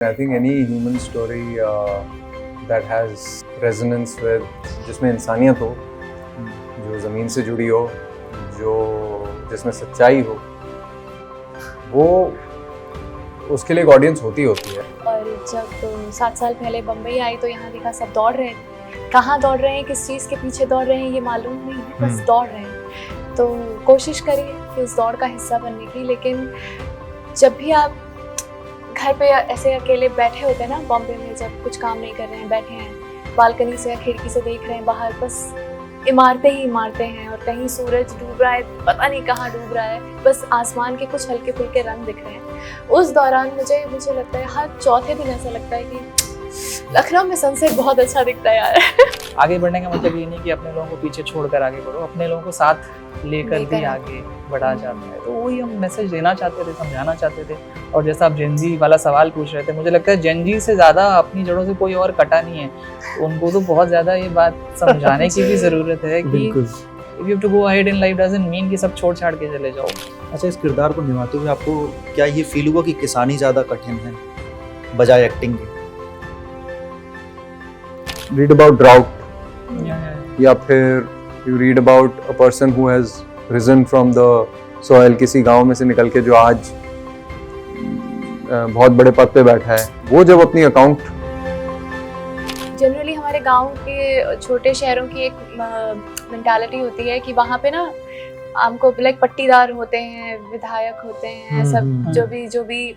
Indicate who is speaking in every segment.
Speaker 1: I think any human story that has resonance with जिसमें इंसानियत हो, जो ज़मीन से जुड़ी हो, जो जिसमें सच्चाई हो, वो उसके लिए एक ऑडियंस होती है।
Speaker 2: और जब 7 साल पहले बम्बई आई तो यहाँ देखा सब दौड़ रहे थे। कहाँ दौड़ रहे हैं, किस चीज़ के पीछे दौड़ रहे हैं ये मालूम नहीं है, बस दौड़ रहे हैं। तो कोशिश करिए कि उस दौड़ का हिस्सा बनने की। लेकिन जब भी आप घर पे ऐसे अकेले बैठे होते हैं ना, बॉम्बे में जब कुछ काम नहीं कर रहे हैं, बैठे हैं बालकनी से या खिड़की से देख रहे हैं बाहर, बस इमारतें ही इमारतें हैं और कहीं सूरज डूब रहा है, पता नहीं कहाँ डूब रहा है, बस आसमान के कुछ हल्के फुल्के रंग दिख रहे हैं। उस दौरान मुझे लगता है हर चौथे दिन ऐसा लगता है कि लखनऊ में सनसेट बहुत अच्छा दिखता है यार।
Speaker 3: आगे बढ़ने का मतलब ये नहीं कि अपने लोगों को पीछे छोड़कर आगे बढ़ो, अपने लोगों को साथ लेकर भी आगे बढ़ा जाता है। तो वही हम मैसेज देना चाहते थे, समझाना चाहते थे। और जैसा आप जेनजी वाला सवाल पूछ रहे थे, मुझे लगता है जेनजी से ज़्यादा अपनी जड़ों से कोई और कटा नहीं है। उनको तो बहुत ज़्यादा ये बात समझाने की भी ज़रूरत है कि if you to go ahead in life doesn't mean कि सब छोड़ छाड़ के चले जाओ।
Speaker 4: अच्छा, इस किरदार को निभाते हुए आपको क्या ये फील हुआ कि किसानी ज़्यादा कठिन है बजाय एक्टिंग के?
Speaker 1: Read about drought या फिर you read about a person who has risen from the soil, किसी गांव में से निकल के जो आज बहुत बड़े पद पे बैठा है, वो जब अपनी अकाउंट
Speaker 2: जनरली हमारे गांव के छोटे शहरों की एक मेंटालिटी होती है कि वहाँ पे ना हमको लाइक पट्टीदार होते हैं, विधायक होते हैं, सब जो भी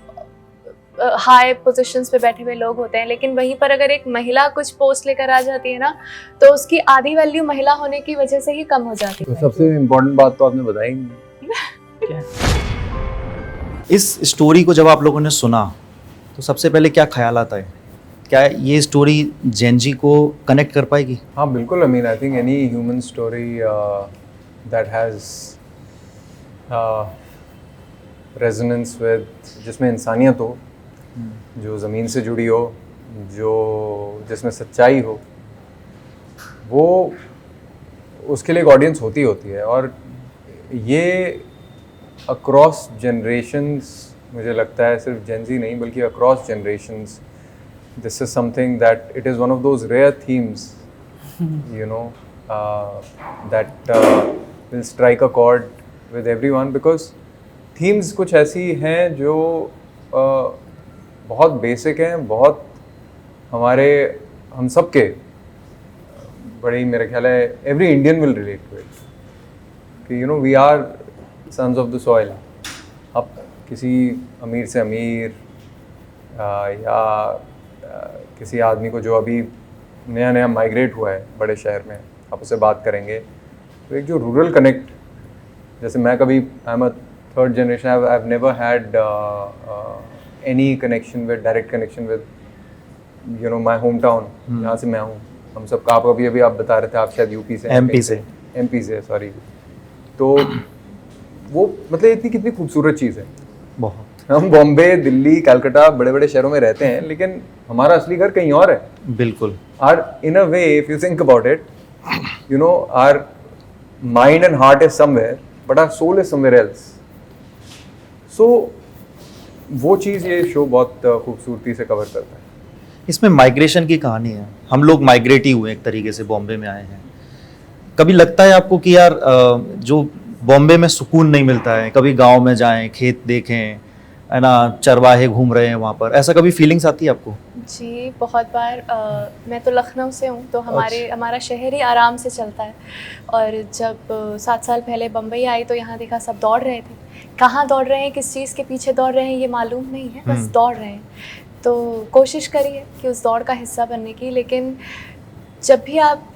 Speaker 2: हाई पोजीशंस पे बैठे हुए लोग होते हैं। लेकिन वहीं पर अगर एक महिला कुछ पोस्ट लेकर आ जाती है ना, तो उसकी आधी वैल्यू महिला होने की वजह से ही कम हो जाती है।
Speaker 1: तो सबसे इम्पोर्टेंट बात तो आपने बताई नहीं।
Speaker 4: इस स्टोरी को जब आप लोगों ने सुना तो सबसे पहले क्या ख्याल आता है? क्या ये स्टोरी जेनजी को कनेक्ट कर पाएगी?
Speaker 1: हाँ बिल्कुल। I mean, I think any human story that has resonance with जिसमें इंसानियत हो, जो ज़मीन से जुड़ी हो, जो जिसमें सच्चाई हो, वो उसके लिए एक ऑडियंस होती है। और ये अक्रॉस जनरेशंस, मुझे लगता है सिर्फ जेनजी नहीं बल्कि across generations, this is something that it is one of those rare themes, you know, that will strike a chord with everyone, because themes कुछ ऐसी हैं जो बहुत बेसिक हैं, बहुत हम सब के बड़े ही, मेरे ख्याल है every Indian will relate to it, कि you know we are sons of the soil। अब किसी अमीर से अमीर या किसी आदमी को जो अभी नया माइग्रेट हुआ है बड़े शहर में, आप उससे बात करेंगे तो एक जो रूरल कनेक्ट, जैसे मैं कभी I am a third generation, I have never had any connection with, direct connection with you know my home town, जहाँ से मैं हूँ। हम सब का अभी आप बता रहे थे, आप शायद यूपी से, एमपी से सॉरी। तो वो मतलब इतनी कितनी खूबसूरत चीज़ है।
Speaker 4: बहुत।
Speaker 1: हम बॉम्बे, दिल्ली, कलकत्ता, बड़े बड़े शहरों में रहते हैं, लेकिन हमारा असली घर कहीं और है।
Speaker 4: बिल्कुल।
Speaker 1: और in a way if you think about it, you know our mind and heart is somewhere but our soul is somewhere else. So वो चीज़ ये शो बहुत खूबसूरती से कवर करता है।
Speaker 4: इसमें माइग्रेशन की कहानी है, हम लोग माइग्रेट ही हुए एक तरीके से, बॉम्बे में आए हैं। कभी लगता है आपको कि यार जो बॉम्बे में सुकून नहीं मिलता है, कभी गांव में जाएं, खेत देखें, है ना, चरवाहे घूम रहे हैं वहाँ पर, ऐसा कभी फीलिंग्स आती है आपको?
Speaker 2: जी बहुत बार। मैं तो लखनऊ से हूँ, तो हमारा शहर ही आराम से चलता है। और जब 7 साल पहले बम्बई आई तो यहाँ देखा सब दौड़ रहे थे। कहाँ दौड़ रहे हैं, किस चीज़ के पीछे दौड़ रहे हैं ये मालूम नहीं है, बस दौड़ रहे हैं। तो कोशिश करिए कि उस दौड़ का हिस्सा बनने की। लेकिन जब भी आप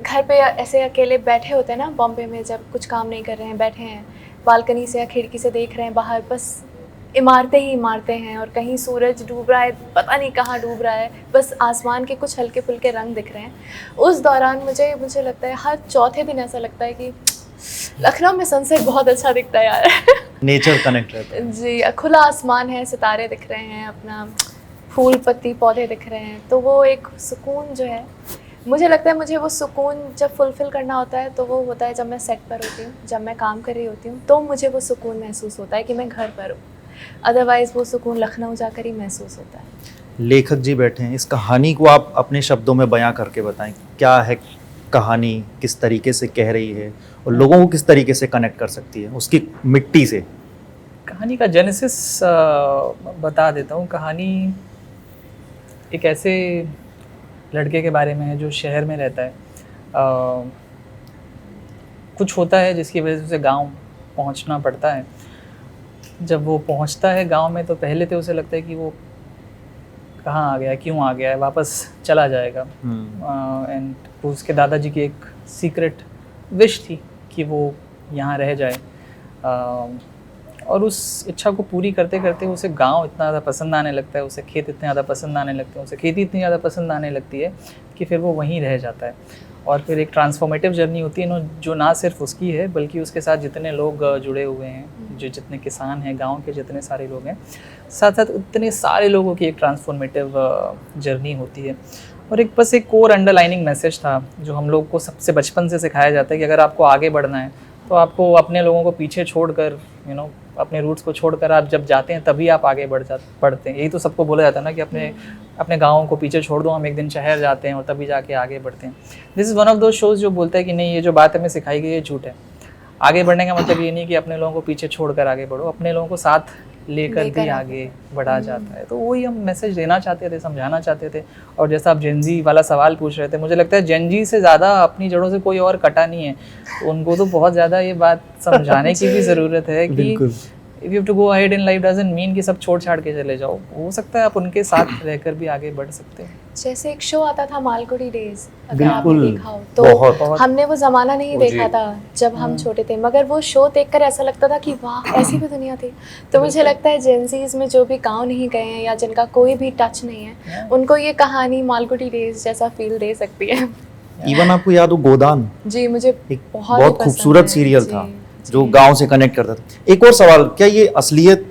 Speaker 2: घर पे ऐसे अकेले बैठे होते हैं ना, बॉम्बे में जब कुछ काम नहीं कर रहे हैं, बैठे हैं बालकनी से या खिड़की से देख रहे हैं बाहर, बस इमारतें ही इमारतें हैं और कहीं सूरज डूब रहा है, पता नहीं कहाँ डूब रहा है, बस आसमान के कुछ हल्के फुल्के रंग दिख रहे हैं। उस दौरान मुझे लगता है हर चौथे दिन ऐसा लगता है कि लखनऊ में सनसेट बहुत अच्छा दिखता है यार।
Speaker 4: नेचर कनेक्ट रहता है।
Speaker 2: जी, खुला आसमान है, सितारे दिख रहे हैं, अपना फूल पत्ती पौधे दिख रहे हैं, तो वो एक सुकून जो है, मुझे लगता है मुझे वो सुकून जब फुलफ़िल करना होता है तो वो होता है जब मैं सेट पर होती हूँ, जब मैं काम कर रही होती हूँ, तो मुझे वो सुकून महसूस होता है कि मैं घर पर हूँ। अदरवाइज़ वो सुकून लखनऊ जाकर ही महसूस होता है।
Speaker 4: लेखक जी बैठे हैं, इस कहानी को आप अपने शब्दों में बयां करके बताएं, क्या है कहानी, किस तरीके से कह रही है और लोगों को किस तरीके से कनेक्ट कर सकती है उसकी मिट्टी से।
Speaker 3: कहानी का जेनेसिस बता देता हूँ। कहानी एक ऐसे लड़के के बारे में है जो शहर में रहता है। कुछ होता है जिसकी वजह से उसे गांव पहुंचना पड़ता है। जब वो पहुंचता है गांव में तो पहले तो उसे लगता है कि वो कहाँ आ गया है, क्यों आ गया है, वापस चला जाएगा। एंड उसके दादाजी की एक सीक्रेट विश थी कि वो यहाँ रह जाए। और उस इच्छा को पूरी करते करते उसे गांव इतना ज़्यादा पसंद आने लगता है, उसे खेत इतने ज़्यादा पसंद आने लगते हैं, उसे खेती इतनी ज़्यादा पसंद आने लगती है कि फिर वो वहीं रह जाता है। और फिर एक ट्रांसफॉर्मेटिव जर्नी होती है जो ना सिर्फ उसकी है बल्कि उसके साथ जितने लोग जुड़े हुए हैं, जो जितने किसान हैं गांव के, जितने सारे लोग हैं, साथ साथ उतने सारे लोगों की एक ट्रांसफॉर्मेटिव जर्नी होती है। और एक बस एक कोर अंडरलाइनिंग मैसेज था जो हम लोग को सबसे बचपन से सिखाया जाता है कि अगर आपको आगे बढ़ना है तो आपको अपने लोगों को पीछे छोड़कर अपने रूट्स को छोड़कर आप जब जाते हैं तभी आप आगे बढ़ते हैं। यही तो सबको बोला जाता है ना कि अपने गाँव को पीछे छोड़ दो, हम एक दिन शहर जाते हैं और तभी जाके आगे बढ़ते हैं। दिस इज़ वन ऑफ दो शोज़ जो बोलता है कि नहीं, ये जो बात हमें सिखाई गई है झूठ है। आगे बढ़ने का मतलब ये नहीं कि अपने लोगों को पीछे छोड़कर आगे बढ़ो, अपने लोगों को साथ लेकर भी आगे बढ़ा जाता है। तो वही हम मैसेज देना चाहते थे, समझाना चाहते थे। और जैसा आप जेनजी वाला सवाल पूछ रहे थे, मुझे लगता है जेनजी से ज़्यादा अपनी जड़ों से कोई और कटा नहीं है, तो उनको तो बहुत ज़्यादा ये बात समझाने की भी ज़रूरत है कि if you have to go ahead in life doesn't mean कि सब छोड़ छाड़ के चले जाओ। हो सकता है आप उनके साथ रहकर भी आगे बढ़ सकते हैं।
Speaker 2: जैसे एक शो आता था मालगुडी डेज, अगर
Speaker 4: बिल्कुल,
Speaker 2: आपने देखा हो तो
Speaker 4: बहुत।
Speaker 2: हमने वो ज़माना नहीं
Speaker 1: जी।
Speaker 2: देखा था जब हम छोटे थे, मगर वो शो देखकर ऐसा लगता था कि वाह ऐसी भी दुनिया थी। तो मुझे लगता है जेंजीज में जो भी गांव नहीं गए हैं या जिनका कोई भी टच नहीं है, उनको ये कहानी मालगुडी डेज जैसा फील दे सकती है।
Speaker 4: इवन आपको याद हो गोदान,
Speaker 2: जी, मुझे
Speaker 4: एक
Speaker 2: बहुत
Speaker 4: बहुत
Speaker 2: पसंद
Speaker 4: खूबसूरत
Speaker 2: है।
Speaker 4: सीरियल
Speaker 2: जी,
Speaker 4: था
Speaker 2: जी।
Speaker 4: जो गांव से कनेक्ट करता था। एक और सवाल, क्या ये असलियत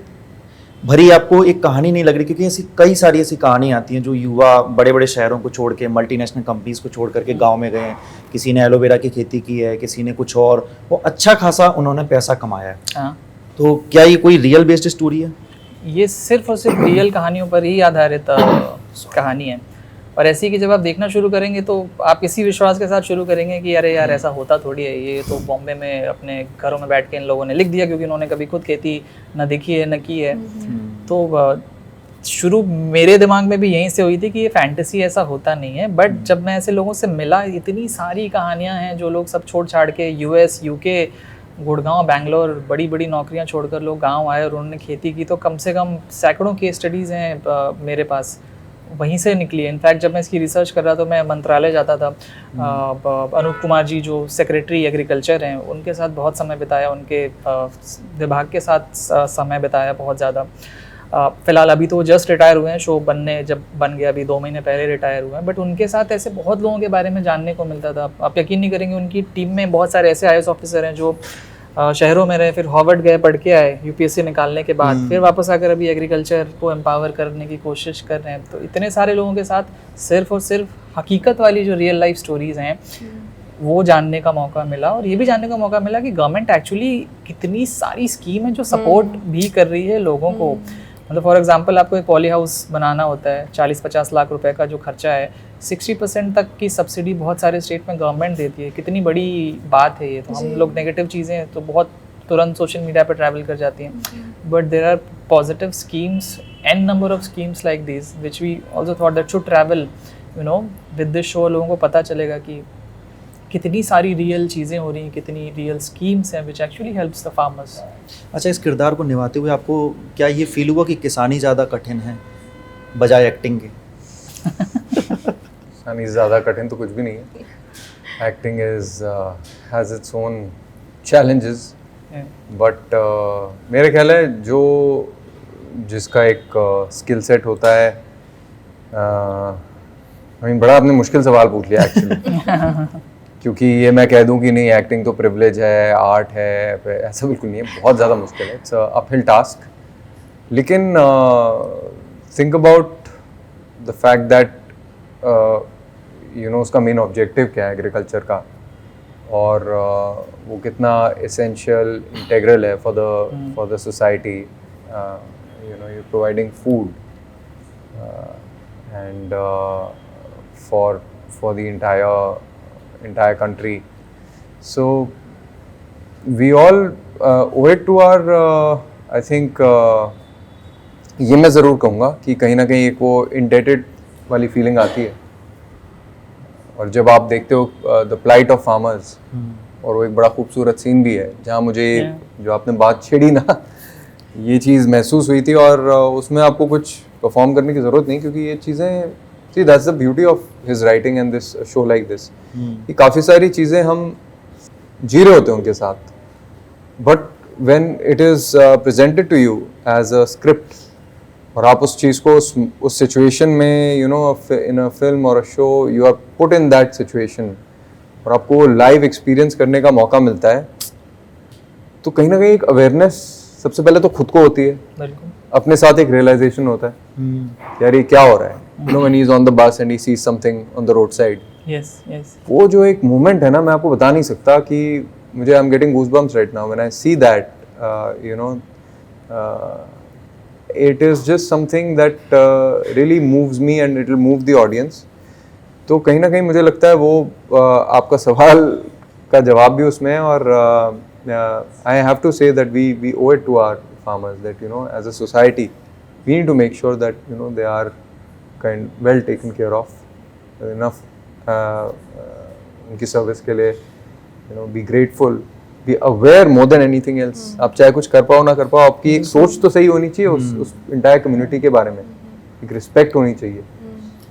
Speaker 4: भरी आपको एक कहानी नहीं लग रही? क्योंकि ऐसी कई सारी ऐसी कहानी आती हैं जो युवा बड़े बड़े शहरों को छोड़ के, मल्टीनेशनल कंपनीज को छोड़ करके गांव में गए हैं। किसी ने एलोवेरा की खेती की है, किसी ने कुछ और, वो अच्छा खासा उन्होंने पैसा कमाया है।
Speaker 3: हाँ,
Speaker 4: तो क्या ये कोई रियल बेस्ड स्टोरी है?
Speaker 3: ये सिर्फ और सिर्फ रियल कहानियों पर ही आधारित कहानी है। और ऐसी कि जब आप देखना शुरू करेंगे तो आप इसी विश्वास के साथ शुरू करेंगे कि अरे यार ऐसा होता थोड़ी है, ये तो बॉम्बे में अपने घरों में बैठ के इन लोगों ने लिख दिया क्योंकि उन्होंने कभी खुद खेती न देखी है न की है। तो शुरू मेरे दिमाग में भी यहीं से हुई थी कि ये फैंटेसी, ऐसा होता नहीं है। बट जब मैं ऐसे लोगों से मिला, इतनी सारी कहानियाँ हैं जो लोग सब छोड़ छाड़ के US, UK, गुड़गांव, बैंगलोर, बड़ी बड़ी नौकरियां छोड़कर लोग गांव आए और उन्होंने खेती की। तो कम से कम सैकड़ों केस स्टडीज़ हैं मेरे पास, वहीं से निकली है। इनफैक्ट जब मैं इसकी रिसर्च कर रहा था, मैं मंत्रालय जाता था। अनूप कुमार जी जो सेक्रेटरी एग्रीकल्चर हैं, उनके साथ बहुत समय बिताया, उनके विभाग के साथ समय बिताया बहुत ज़्यादा। फ़िलहाल अभी तो जस्ट रिटायर हुए हैं, शो जब बन गया अभी 2 महीने पहले रिटायर हुए हैं। बट उनके साथ ऐसे बहुत लोगों के बारे में जानने को मिलता था। आप यकीन नहीं करेंगे, उनकी टीम में बहुत सारे ऐसे IAS ऑफिसर हैं जो शहरों में रहे, फिर हार्वर्ड गए, पढ़ के आए UPSC निकालने के बाद, फिर वापस आकर अभी एग्रीकल्चर को एम्पावर करने की कोशिश कर रहे हैं। तो इतने सारे लोगों के साथ सिर्फ और सिर्फ हकीकत वाली जो रियल लाइफ स्टोरीज़ हैं वो जानने का मौका मिला। और ये भी जानने का मौका मिला कि गवर्नमेंट एक्चुअली कितनी सारी स्कीम है जो सपोर्ट भी कर रही है लोगों को। मतलब फॉर एग्जांपल आपको एक पॉली हाउस बनाना होता है, 40-50 लाख रुपए का जो खर्चा है, 60% तक की सब्सिडी बहुत सारे स्टेट में गवर्नमेंट देती है। कितनी बड़ी बात है ये। तो हम लोग नेगेटिव चीज़ें तो बहुत तुरंत सोशल मीडिया पर ट्रैवल कर जाती हैं, but there are positive schemes, an number of schemes like this which we also thought that should travel with this show. लोगों को पता चलेगा कि कितनी सारी रियल चीज़ें हो रही हैं, कितनी रियल स्कीम्स हैं which actually helps the farmers.
Speaker 4: अच्छा, इस किरदार को निभाते हुए आपको क्या ये फील हुआ कि किसानी ज़्यादा कठिन है बजाय एक्टिंग के?
Speaker 1: किसानी ज़्यादा कठिन तो कुछ भी नहीं है। Acting has its own challenges, but मेरे ख्याल है जिसका एक स्किल सेट होता है, बड़ा आपने मुश्किल सवाल पूछ लिया एक्चुअली। क्योंकि ये मैं कह दूं कि नहीं एक्टिंग तो प्रिविलेज है, आर्ट है, ऐसा बिल्कुल नहीं है। बहुत ज़्यादा मुश्किल है, इट्स अपहिल टास्क। लेकिन think about the fact that उसका मेन ऑब्जेक्टिव क्या है एग्रीकल्चर का, और वो कितना एसेंशियल इंटेग्रल है for the society. you're providing food and for the entire country. So we all owe it to our I think ये मैं ज़रूर कहूँगा कि कहीं ना कहीं एक वो indebted वाली फीलिंग आती है, और जब आप देखते हो द प्लाइट ऑफ फार्मर्स, और वो एक बड़ा खूबसूरत सीन भी है जहाँ मुझे जो आपने बात छेड़ी ना, ये चीज़ महसूस हुई थी, और उसमें आपको कुछ परफॉर्म करने की ज़रूरत नहीं, क्योंकि ये चीज़ें, see that's the beauty of his writing and this show like this, कि काफ़ी सारी चीज़ें हम जी रहे होते हैं उनके साथ, but when it is presented to you as a script, और आप उस चीज़ को उस सिचुएशन में इन अ फिल्म और a show you are put in that situation, और आपको लाइव एक्सपीरियंस करने का मौका मिलता है, तो कहीं ना कहीं एक अवेयरनेस सबसे पहले तो खुद को होती है,
Speaker 3: बिल्कुल,
Speaker 1: अपने साथ एक रियलाइजेशन होता है यार ये क्या हो रहा है, when he is on the bus and he sees something on the road side,
Speaker 3: yes yes,
Speaker 1: वो जो एक मोमेंट है ना, मैं आपको बता नहीं सकता कि मुझे I am getting goosebumps right now when I see that, it is just something that really moves me and it will move the audience. तो कहीं ना कहीं मुझे लगता है वो आपका सवाल का जवाब भी उसमें है, और I have to say that we owe it to our farmers that as a society we need to make sure that they are well taken care of, enough उनकी सर्विस के लिए be grateful, be aware more than anything else. आप चाहे कुछ कर पाओ ना कर पाओ, आपकी एक सोच तो सही होनी चाहिए उस इंटायर कम्युनिटी के बारे में, एक रिस्पेक्ट होनी चाहिए.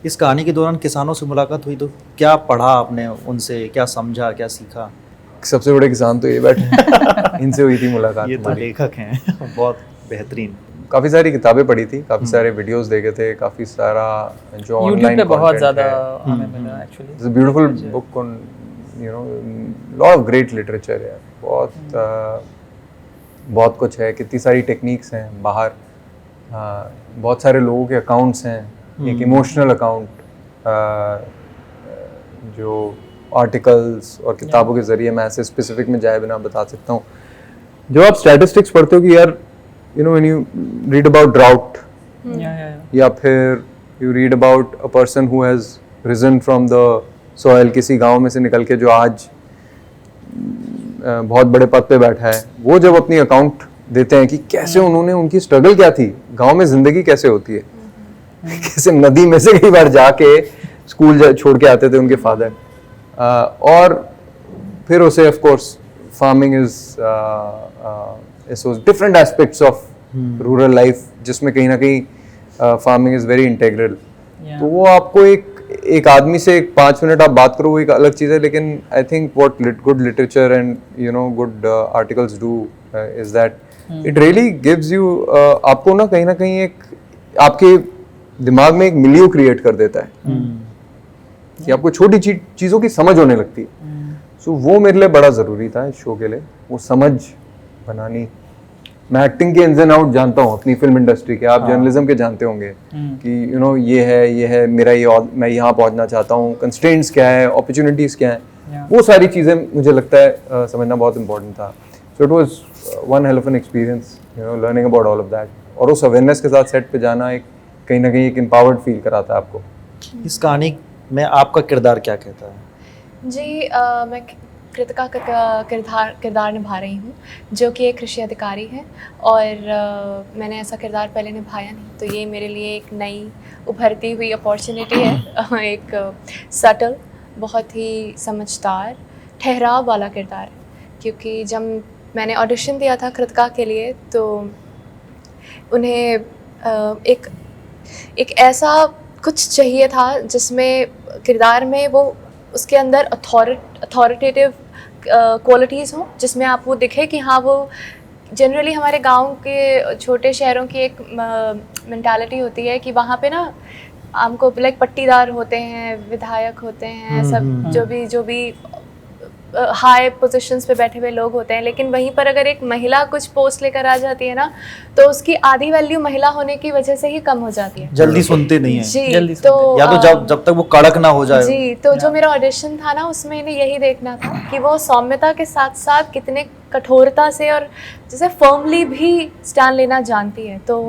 Speaker 4: इस कहानी के दौरान किसानों से मुलाकात हुई तो क्या पढ़ा आपने उनसे, क्या समझा, क्या सीखा?
Speaker 1: सबसे बड़े किसान तो ये बैठे इनसे हुई थी मुलाकात.
Speaker 4: ये तो
Speaker 1: हमारी
Speaker 4: लेखक हैं बहुत बेहतरीन.
Speaker 1: काफ़ी सारी किताबें पढ़ी थी, काफ़ी सारे वीडियोस देखे थे, काफ़ी सारा जो
Speaker 3: YouTube
Speaker 1: ऑनलाइन
Speaker 3: पे बहुत ज़्यादा हमें मिला actually.
Speaker 1: It's a beautiful book on lot of great literature है, बहुत कुछ है, कितनी सारी टेक्निक्स हैं बाहर, बहुत सारे लोगों के अकाउंट्स हैं, एक इमोशनल अकाउंट जो आर्टिकल्स और किताबों के ज़रिए मैं ऐसे स्पेसिफिक में जाए बिना बता सकता हूँ. जब आप स्टैटिस्टिक्स पढ़ते हो कि यार when you read about drought, या फिर you read about a person who has risen from the soil, किसी गांव में से निकल के जो आज बहुत बड़े पद पे बैठा है, वो जब अपनी अकाउंट देते हैं कि कैसे उन्होंने, उनकी स्ट्रगल क्या थी, गांव में जिंदगी कैसे होती है, कैसे नदी में से कई बार जाके स्कूल छोड़ के आते थे उनके फादर, और फिर उसे of course farming is different aspects of rural life, जिसमें कहीं ना कहीं फार्मिंग इज वेरी इंटेग्रल. तो वो आपको एक आदमी से 5 मिनट आप बात करो, वो एक अलग चीज़ है, लेकिन I think what good literature and good articles do is that it really gives you, आपको ना कहीं एक आपके दिमाग में एक मिलियो क्रिएट कर देता है कि आपको छोटी चीज़ों की समझ होने लगती है. सो वो मेरे लिए बड़ा ज़रूरी था इस शो के लिए, वो समझ बनानी. मैं एक्टिंग के इन्स एंड आउट जानता हूँ अपनी फिल्म इंडस्ट्री के, आप जर्नलिज्म के जानते होंगे कि ये है मेरा, ये मैं यहाँ पहुँचना चाहता हूँ, कंस्ट्रेंट्स क्या है, अपॉर्चुनिटीज़ क्या है, वो सारी चीज़ें मुझे लगता है समझना बहुत इंपॉर्टेंट था. So it was one hell of an experience learning about all of that, और उस अवेयरनेस के साथ सेट पे जाना एक कहीं ना कहीं एक एम्पावर्ड फील कराता है आपको.
Speaker 4: इस कहानी में आपका किरदार क्या कहता है?
Speaker 2: जी मैं कृतिका का किरदार निभा रही हूँ, जो कि एक कृषि अधिकारी है, और मैंने ऐसा किरदार पहले निभाया नहीं, तो ये मेरे लिए एक नई उभरती हुई अपॉर्चुनिटी है. एक सटल, बहुत ही समझदार, ठहराव वाला किरदार है, क्योंकि जब मैंने ऑडिशन दिया था कृतिका के लिए, तो उन्हें एक ऐसा कुछ चाहिए था जिसमें किरदार में वो उसके अंदर अथॉरिटेटिव क्वालिटीज़ हों, जिसमें आप वो दिखे कि हाँ वो जनरली हमारे गांव के छोटे शहरों की एक मेंटालिटी होती है कि वहाँ पे ना हमको लाइक पट्टीदार होते हैं, विधायक होते हैं, सब जो भी हाई पोजीशंस पे बैठे हुए लोग होते हैं, लेकिन वहीं पर अगर एक महिला कुछ पोस्ट लेकर आ जाती है ना, तो उसकी आधी वैल्यू महिला होने की वजह से ही कम हो जाती है.
Speaker 4: जल्दी सुनते नहीं है
Speaker 2: जी,
Speaker 3: जल्दी
Speaker 2: तो
Speaker 4: या तो जब तक वो कड़क ना हो जाए.
Speaker 2: जी, तो जो मेरा ऑडिशन था ना, उसमें इन्हें यही देखना था कि वो सौम्यता के साथ साथ कितने कठोरता से और जैसे फर्मली भी स्टैंड लेना जानती है। तो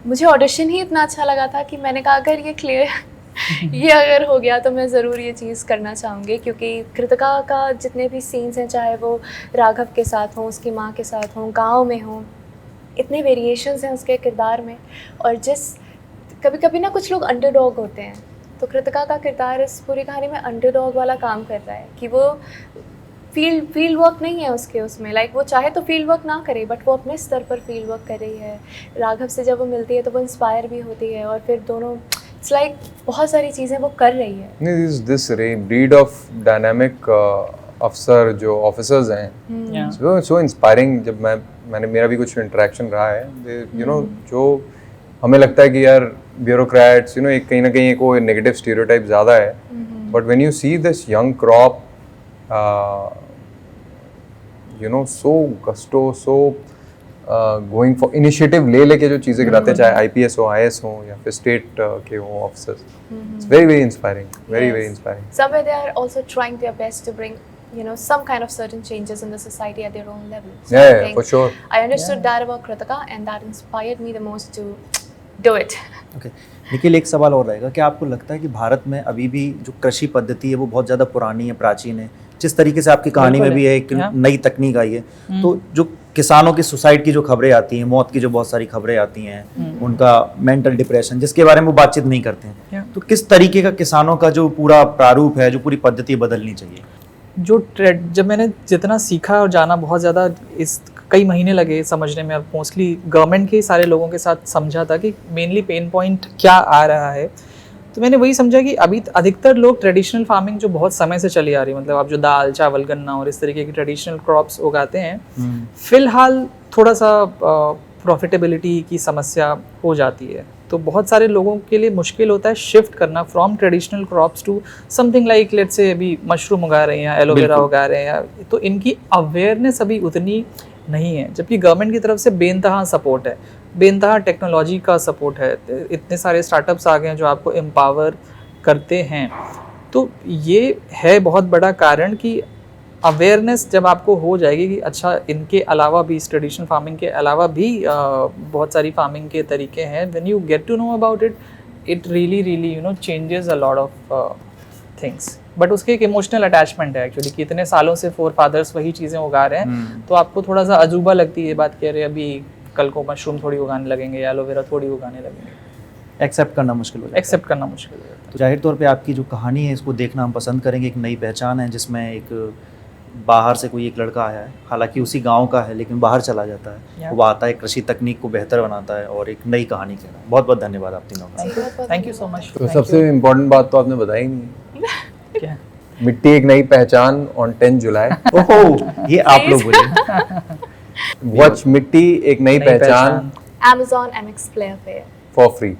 Speaker 2: मुझे ऑडिशन ही इतना अच्छा लगा था कि मैंने कहा अगर ये क्लियर ये अगर हो गया तो मैं ज़रूर ये चीज़ करना चाहूँगी, क्योंकि कृतिका का जितने भी सीन्स हैं, चाहे वो राघव के साथ हों, उसकी माँ के साथ हों, गाँव में हों, इतने वेरिएशंस हैं उसके किरदार में। और जिस कभी कभी ना कुछ लोग अंडरडॉग होते हैं, तो कृतिका का किरदार इस पूरी कहानी में अंडरडॉग वाला काम कर रहा है कि वो फील्ड वर्क नहीं है उसके उसमें, लाइक वो चाहे तो फील्ड वर्क ना करे, बट वो अपने स्तर पर फील्ड वर्क कर रही है। राघव से जब वो मिलती है तो वो इंस्पायर भी होती है, और फिर दोनों इट्स लाइक बहुत सारी चीज़ें वो कर रही है।
Speaker 1: दिस ब्रीड ऑफ डायनामिक अफसर जो ऑफिसर्स हैं, सो इंस्पायरिंग। जब मैंने मेरा भी कुछ इंटरेक्शन रहा है, यू नो, जो हमें लगता है कि यार ब्यूरोक्रेट्स, यू नो, एक कहीं ना कहीं एक वो नेगेटिव स्टीरियोटाइप ज़्यादा है, but when you see this young crop, you know, so gusto, so going for initiative लेके जो चीज़ें कराते हैं, चाहे IPS हो, IS हो, या फिर स्टेट के हो officers, it's very inspiring, very inspiring.
Speaker 2: Somewhere they are also trying their best to bring, you know, some kind of certain changes in the society at their own level. So I
Speaker 1: Yeah,
Speaker 2: think
Speaker 1: for sure.
Speaker 2: I understood that about Kritika, and that inspired me the most to do it.
Speaker 4: Okay Nikhil, एक सवाल और रहेगा, क्या आपको लगता है कि भारत में अभी भी जो कृषि पद्धति है वो बहुत ज़्यादा पुरानी है, प्राचीन है? जिस तरीके से आपकी कहानी में भी है, एक नई तकनीक आई है, तो जो किसानों की सुसाइड की जो खबरें आती हैं, मौत की जो बहुत सारी खबरें आती हैं, उनका मेंटल डिप्रेशन, जिसके बारे में वो बातचीत नहीं करते हैं, तो किस तरीके का किसानों का जो पूरा प्रारूप है, जो पूरी पद्धति बदलनी चाहिए?
Speaker 3: जब मैंने जितना सीखा और जाना, बहुत ज़्यादा इस कई महीने लगे समझने में, और मोस्टली गवर्नमेंट के सारे लोगों के साथ समझा था कि मेनली पेन पॉइंट क्या आ रहा है। तो मैंने वही समझा कि अभी अधिकतर लोग ट्रेडिशनल फार्मिंग जो बहुत समय से चली आ रही है, मतलब आप जो दाल, चावल, गन्ना और इस तरीके की ट्रेडिशनल क्रॉप्स उगाते हैं, फिलहाल थोड़ा सा प्रॉफिटेबिलिटी की समस्या हो जाती है। तो बहुत सारे लोगों के लिए मुश्किल होता है शिफ्ट करना from traditional crops to something like, let's say अभी मशरूम उगा रहे हैं या एलोवेरा उगा रहे हैं, तो इनकी अवेयरनेस अभी उतनी नहीं है, जबकि गवर्नमेंट की तरफ से बेनतहा सपोर्ट है, बेनतहा टेक्नोलॉजी का सपोर्ट है, इतने सारे स्टार्टअप्स आ गए हैं जो आपको एम्पावर करते हैं। तो ये है बहुत बड़ा कारण कि अवेयरनेस जब आपको हो जाएगी कि अच्छा इनके अलावा भी, इस ट्रेडिशनल फार्मिंग के अलावा भी बहुत सारी फार्मिंग के तरीके हैं, when you get to know about it, it really you know changes a lot of things. But उसके एक इमोशनल अटैचमेंट है एक्चुअली, कि इतने सालों से फोर फादर्स वही चीज़ें उगा रहे हैं, तो आपको थोड़ा सा अजूबा लगती है ये बात, कह रहे अभी कल को मशरूम थोड़ी उगाने लगेंगे या एलोवेरा थोड़ी उगाने लगेंगे।
Speaker 4: एक्सेप्ट करना मुश्किल हो जाता है।
Speaker 3: एक्सेप्ट करना मुश्किल हो जाता है।
Speaker 4: तो जाहिर तौर पे आपकी जो कहानी है, इसको देखना हम पसंद करेंगे। एक नई पहचान है जिसमें एक बाहर से कोई एक लड़का आया है, हालांकि उसी गांव का है, लेकिन बाहर चला जाता है, वो आता है, कृषि तकनीक को बेहतर बनाता है और एक नई कहानी कह रहा है। बहुत बहुत धन्यवाद आप तीनों का।
Speaker 3: Thank you so much.
Speaker 1: तो सबसे इम्पोर्टेंट बात तो आपने बताई नहीं,
Speaker 3: क्या?
Speaker 1: मिट्टी एक नई पहचान ऑन 10 जुलाई।
Speaker 4: ओहो, ये आप लोग बोले।
Speaker 1: वॉच मिट्टी एक नई पहचान
Speaker 2: Amazon MX Player पे
Speaker 1: फॉर फ्री।